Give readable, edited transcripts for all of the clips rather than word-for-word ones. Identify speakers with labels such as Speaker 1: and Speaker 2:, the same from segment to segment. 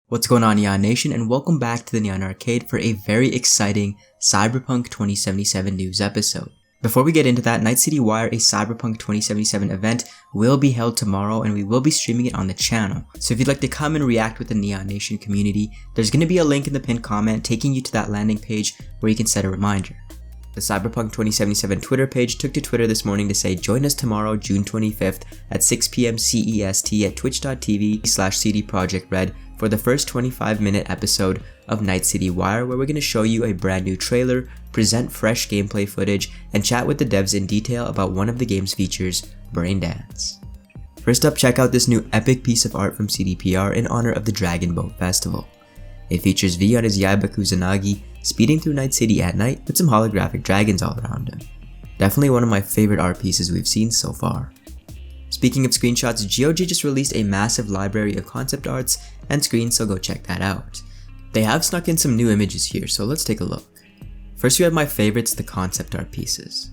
Speaker 1: What's going on, Neon Nation, and welcome back to the Neon Arcade for a very exciting Cyberpunk 2077 news episode. Before we get into that, Night City Wire, a Cyberpunk 2077 event, will be held tomorrow and we will be streaming it on the channel. So if you'd like to come and react with the Neon Nation community, there's going to be a link in the pinned comment taking you to that landing page where you can set a reminder. The Cyberpunk 2077 Twitter page took to Twitter this morning to say, join us tomorrow, June 25th at 6 p.m. CEST at twitch.tv/cdprojectred for the first 25-minute episode of Night City Wire, where we're going to show you a brand new trailer, present fresh gameplay footage, and chat with the devs in detail about one of the game's features, Braindance. First up, check out this new epic piece of art from CDPR in honor of the Dragon Boat Festival. It features V on his Yaiaba Kusanagi speeding through Night City at night with some holographic dragons all around him. Definitely one of my favorite art pieces we've seen so far. Speaking of screenshots, GOG just released a massive library of concept arts and screens, so go check that out. They have snuck in some new images here, so let's take a look. First we have my favorites, the concept art pieces.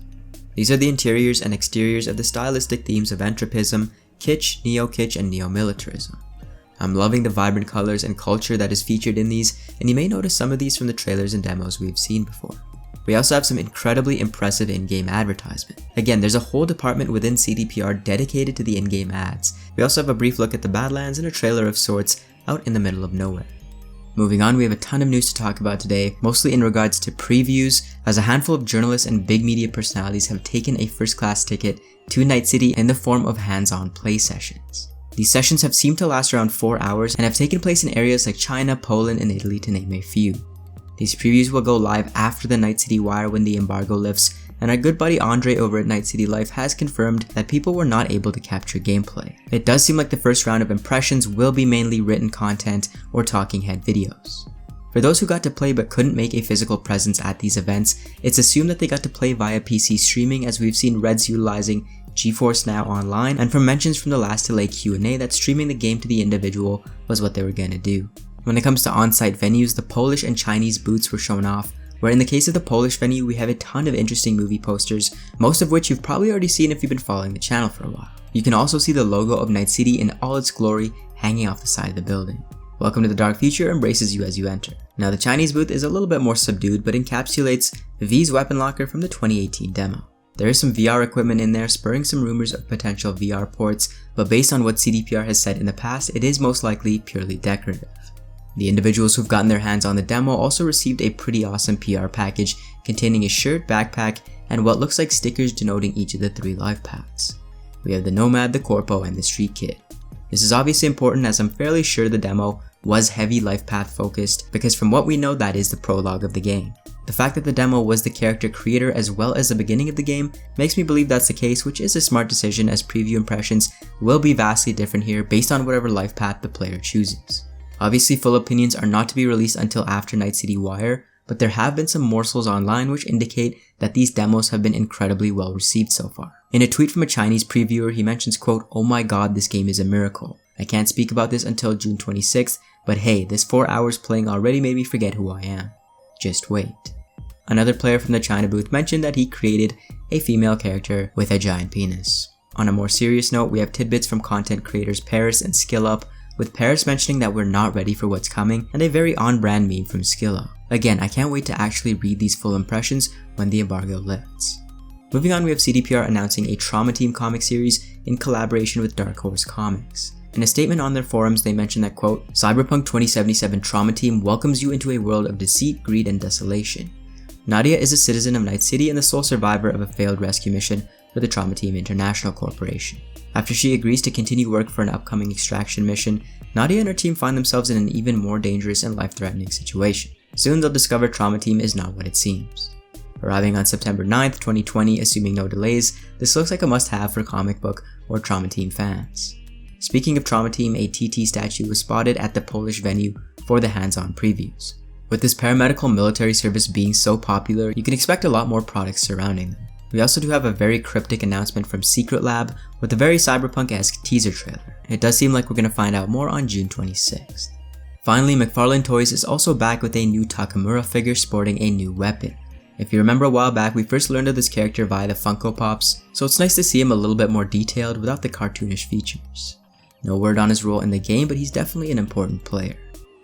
Speaker 1: These are the interiors and exteriors of the stylistic themes of entropism, kitsch, neo-kitsch, and neomiltarism. I'm loving the vibrant colors and culture that is featured in these, and you may notice some of these from the trailers and demos we've seen before. We also have some incredibly impressive in-game advertisement. Again, there's a whole department within CDPR dedicated to the in-game ads. We also have a brief look at the Badlands and a trailer of sorts out in the middle of nowhere. Moving on, we have a ton of news to talk about today, mostly in regards to previews, as a handful of journalists and big media personalities have taken a first-class ticket to Night City in the form of hands-on play sessions. These sessions have seemed to last around 4 hours and have taken place in areas like China, Poland, and Italy, to name a few. These previews will go live after the Night City Wire when the embargo lifts, and our good buddy Andre over at Night City Life has confirmed that people were not able to capture gameplay. It does seem like the first round of impressions will be mainly written content or talking head videos. For those who got to play but couldn't make a physical presence at these events, it's assumed that they got to play via PC streaming, as we've seen Reds utilizing GeForce Now Online, and from mentions from the last delay Q&A that streaming the game to the individual was what they were gonna do. When it comes to on-site venues, the Polish and Chinese booths were shown off, where in the case of the Polish venue we have a ton of interesting movie posters, most of which you've probably already seen if you've been following the channel for a while. You can also see the logo of Night City in all its glory hanging off the side of the building. Welcome to the dark future embraces you as you enter. Now the Chinese booth is a little bit more subdued but encapsulates V's weapon locker from the 2018 demo. There is some VR equipment in there, spurring some rumors of potential VR ports, but based on what CDPR has said in the past, it is most likely purely decorative. The individuals who've gotten their hands on the demo also received a pretty awesome PR package containing a shirt, backpack, and what looks like stickers denoting each of the 3 life paths. We have the Nomad, the Corpo, and the Street Kid. This is obviously important, as I'm fairly sure the demo was heavy life path focused, because from what we know, that is the prologue of the game. The fact that the demo was the character creator as well as the beginning of the game makes me believe that's the case, which is a smart decision, as preview impressions will be vastly different here based on whatever life path the player chooses. Obviously, full opinions are not to be released until after Night City Wire, but there have been some morsels online which indicate that these demos have been incredibly well received so far. In a tweet from a Chinese previewer, he mentions, quote, "Oh my god, this game is a miracle. I can't speak about this until June 26th, but hey, this 4 hours playing already made me forget who I am. Just wait." Another player from the China booth mentioned that he created a female character with a giant penis. On a more serious note, we have tidbits from content creators Paris and SkillUp, with Paris mentioning that we're not ready for what's coming, and a very on-brand meme from SkillUp. Again, I can't wait to actually read these full impressions when the embargo lifts. Moving on, we have CDPR announcing a Trauma Team comic series in collaboration with Dark Horse Comics. In a statement on their forums, they mentioned that, quote, "Cyberpunk 2077 Trauma Team welcomes you into a world of deceit, greed, and desolation. Nadia is a citizen of Night City and the sole survivor of a failed rescue mission for the Trauma Team International Corporation. After she agrees to continue work for an upcoming extraction mission, Nadia and her team find themselves in an even more dangerous and life-threatening situation. Soon they'll discover Trauma Team is not what it seems." Arriving on September 9th, 2020, assuming no delays, this looks like a must-have for comic book or Trauma Team fans. Speaking of Trauma Team, a TT statue was spotted at the Polish venue for the hands-on previews. With this paramedical military service being so popular, you can expect a lot more products surrounding them. We also do have a very cryptic announcement from Secret Lab with a very cyberpunk-esque teaser trailer. It does seem like we're going to find out more on June 26th. Finally, McFarlane Toys is also back with a new Takamura figure sporting a new weapon. If you remember a while back, we first learned of this character via the Funko Pops, so it's nice to see him a little bit more detailed without the cartoonish features. No word on his role in the game, but he's definitely an important player.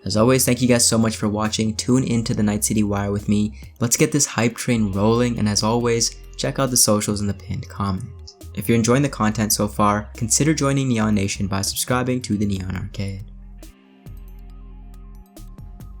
Speaker 1: As always, thank you guys so much for watching. Tune into the Night City Wire with me. Let's get this hype train rolling, and as always, check out the socials in the pinned comment. If you're enjoying the content so far, consider joining Neon Nation by subscribing to the Neon Arcade.